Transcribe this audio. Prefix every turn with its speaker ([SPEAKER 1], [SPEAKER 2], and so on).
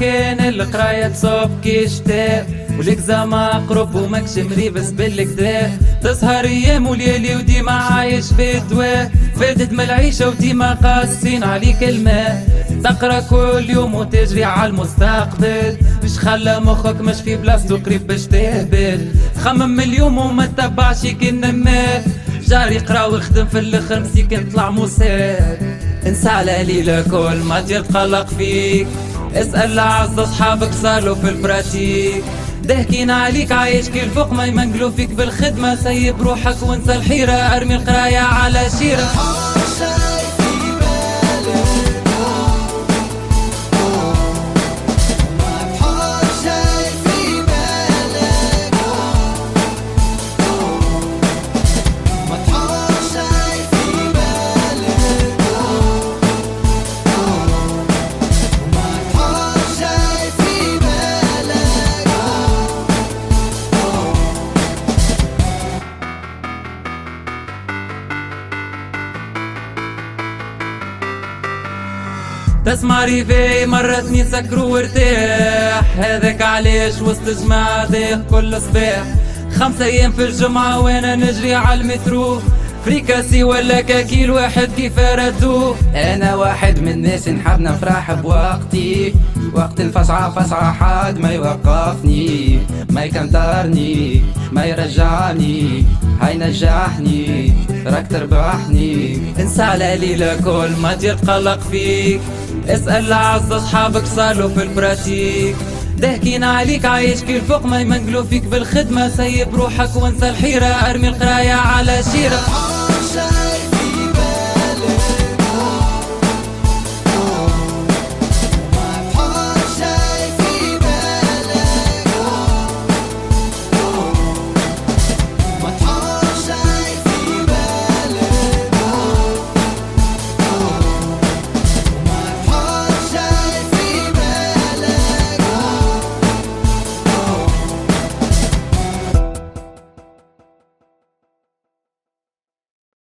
[SPEAKER 1] كان القراية تصوب كي شتاء والإكزاما قرب وماكش مريبس بالكدا، تسهر ايام وليالي وديما عايش في الدواء، فاتت من العيشة وديما قاسين عليك الماء، تقرا كل يوم وتجري على المستقبل، مش خلى مخك مش في بلاصتو قريب باش تهبل، خمم اليوم وما تتبعش كي نمات، جاري قرا ويخدم في الاخر مسكين طلع مساد، انسى على ليلة كل ما يتقلق فيك، اسأل لعز اصحابك صاروا في البراتيك، ضاحكين عليك عايش كي الفوق ما يمنقلوا فيك بالخدمة، سيب روحك وانسى الحيرة، ارمي القراية على شيرة. تسمع ريفي مرتني سكرو وارتاح، هذاك علاش وسط جماعة دايق كل صباح، 5 أيام في الجمعة وانا نجري على المترو، فريكاسي ولا كاكيل واحد كيف ردو، انا واحد من الناس نحب نفرح بوقتي، وقت الفسعة حد ما يوقفني، ما يكنترني ما يرجعني، هاي نجحني راك تربحني، انسى على ليلة كل ما تقلق فيك، اسأل لعز اصحابك صاروا في البراتيك، ضاحكين عليك عايش كي الفوق ما يمنقلوا فيك بالخدمة، سيب روحك وانسى الحيرة، ارمي القراية على شيرة.